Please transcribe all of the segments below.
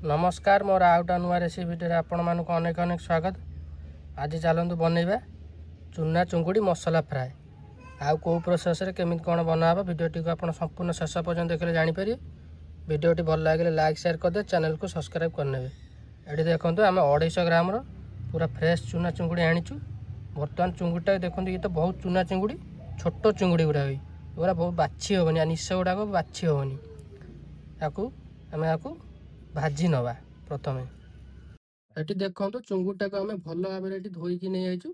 नमस्कार मोर आउटा नुआ recipe video आपण मानक अनेक अनेक स्वागत। आज चलतु बनइबा चूना चुंगुड़ी मसला फ्राए। आउ को प्रोसेस रे केमिति कोन बनाबा वीडियोटी को आपण संपूर्ण शेष पर्यंत देखले जानि परिबे। वीडियोटी भल लागले लाइक शेयर कर दे, चैनल को सब्सक्राइब कर नेबे। एठी देखंतु आमे 250 ग्राम रो पूरा फ्रेश चूना चुंगुड़ी आनिचु। वर्तमान चुंगुड़ीटा देखंतु ये तो बहुत चूना चुंगुड़ी, छोटो चुंगुड़ी गुडा होई ओरा बहुत बाछि होबनी, निश गुडा को बाछि होबनी। याकू आमे याकू भाजी नवा। प्रथमे एटी देखंतु चुंगुटा को आमे भल भाबे एटी धोई कि नै आइचु।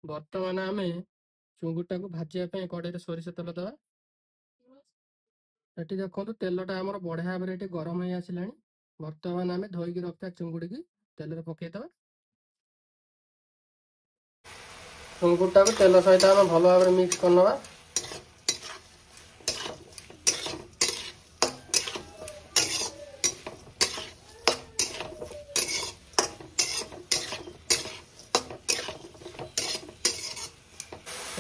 वर्तमान आमे चुंगुटा को भाजिया पे कड़े सोरिष तेल दवा। एटी देखंतु तेलटा हमर बढ़िया भाबे एटी गरम होई आसिलानी। वर्तमान आमे धोई कि रखता चुंगुड़ी की तेल रे पके दवा। चुंगुटा को तेल सहित आमे भल भाबे मिक्स करनवा।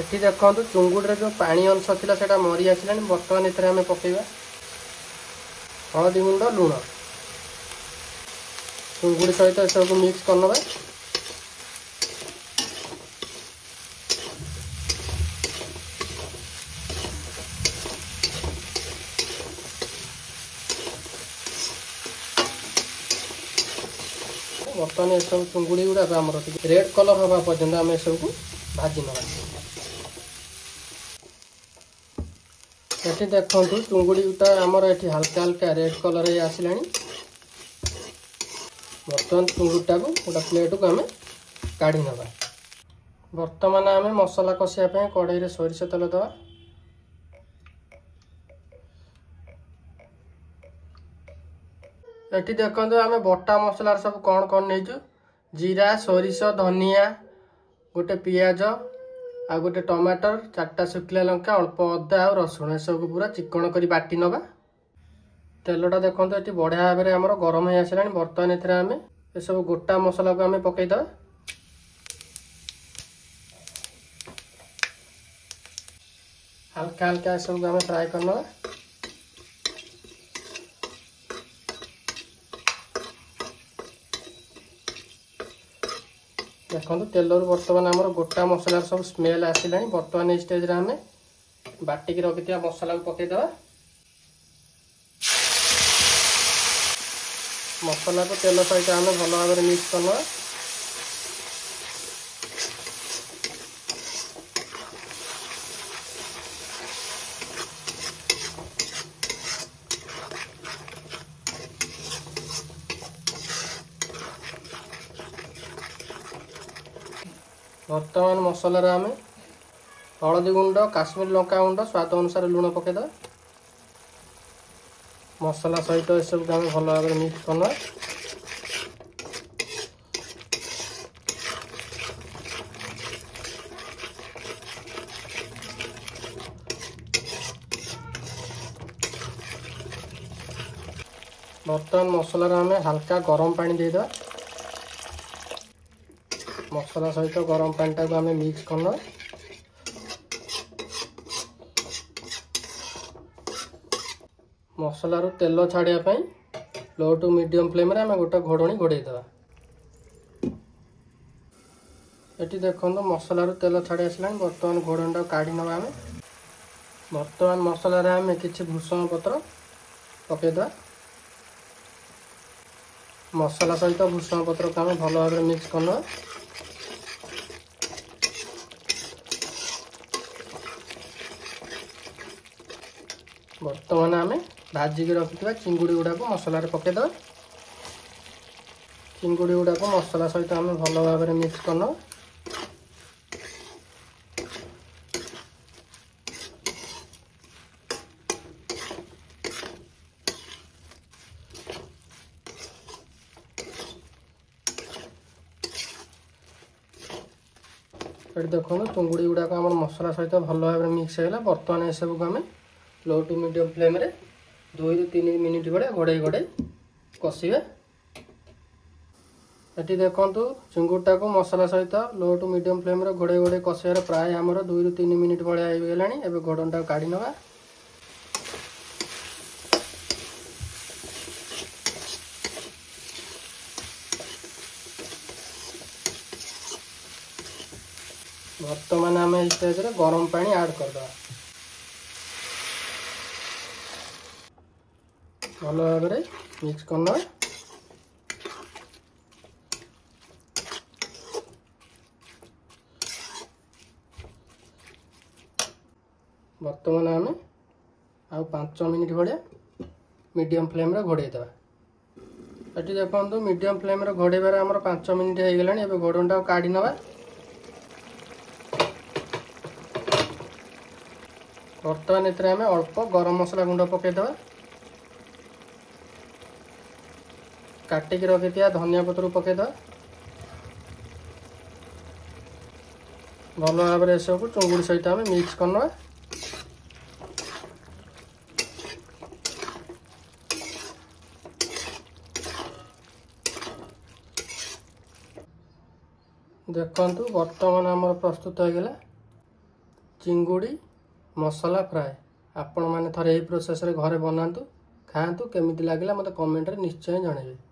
एठी देखंतु चुंगुड़ी जो पानी अंश थिला सेटा मरी आसिलानी। वर्तमान एथरे आमे पकेइबा हळदी गुंड, लूण। चुंगुड़ी सहित सब मिक्स करनबा। वर्तमान सब चुंगुड़ी गुडा हमर रेड कलर हवा पर्यंत आमे सब को भाजी नबा। एठी देखंतु चुंगुड़ीटा हमर एठी हल्का हल्का रेड कलर हे आसिलानी। वर्तमान चुंगुड़ीटा को गोटा प्लेट को आमे काढी नबा। वर्तमान आमे मसाला कसिया पे कड़ाई रे सोरिष तेल दवा। एठी देखंतु आमे बटा मसला सब कोन कोन नेचु। जीरा, सोरिष, धनिया, गोटे पियाज, आ गोटे टमाटर, 4टा सुखिला लंका, अल्प अदा और रसुण सब को पूरा चिकन करी बाटी नबा। तेलटा देखंतु एटी बढ़िया भाबे रे हमर गरम हे आसिलानी। वर्तमान एथरे आमे ए सब गोटा मसला को आमे पकेइ दबा। हल्का हल्का सब को आमे फ्राई करनबा। देखो तेल वर्तमान आमर गोटा मसला सब स्मेल आसिलानी। वर्तमान ये स्टेज रे हमें बाटी की रखी मसला को पके दवा। मसला को तेल सहित हमें भल भाव में मिक्स करना। वर्तमान मसला रे हमें हळदी गुंड, काश्मीर लंका गुंड, स्वाद अनुसार लूण पकेदा। मसला सहित ये सब हमें भल भाव में मिक्स करना। वर्तमान मसला रे हमें हल्का गरम पानी दे दवा। मसला सहित गरम पानी टाक आमे मिक्स करना। मसला रो तेल छाड़िया पई लो टू मीडियम फ्लेम रे आमे गोटा घोड़णी घोड़े दवा। एटी देखंतु मसला रो तेल छाड़ी आसलानी। वर्तमान घोड़णीटा काढी नबा आमे। वर्तमान मसला रे आमे किछि भूषण पत्र पके दवा। मसला सहित भूषण पत्र को आमे भल भाव में मिक्स करना। वर्तमान आमे भाजी के रखिथिबा चिंगुड़ी गुडा को मसला रे पके दवा। चिंगुड़ी गुडा को मसला सहित आमे भल भाव में मिक्स करना। एटी देखो चिंगुड़ी गुडा को हमर मसला सहित भल भाव में मिक्स हैला। वर्तमान ए सब को आमे लो टू मीडियम फ्लेम रे 2 ରୁ 3 मिनिट भड़े घोड़े घोड़े कषिबे। एटी देखंतु चिंगुड़ीटा को मसला सहित लो टू मीडियम फ्लेम रे घोड़े घोड़े कषिबार प्राय हमर 2 ରୁ 3 मिनिट भड़े आइ गेलानी। एबे घोड़णटा काढी नबा। बर्तमान आम स्टेज रे गरम पानी ऐड करदे भल भाव में मिक्स करना। बर्तमान आम आउ 5 मिनिट भाया मीडियम फ्लेम रे घोड़े देवा। ये देखो मीडियम फ्लेम रे घोड़ेबार आमर 5 मिनिट हो गला। घोड़नटा काढ़ी नवा। बर्तमान एम अल्प गरम मसला गुंड पकईदे काटिक रखी धनिया पत्र पकईदे भल भाव में सब चुंगुड़ी सहित आम मिक्स करना। देखंतु बर्तमान आमर प्रस्तुत हो गला चिंगुड़ी मसला फ्राए। आपण मैंने थरे यही प्रोसेस रे घरे बनातु खातु केमिति लागला मते कमेंट रे निश्चय जणाइबे।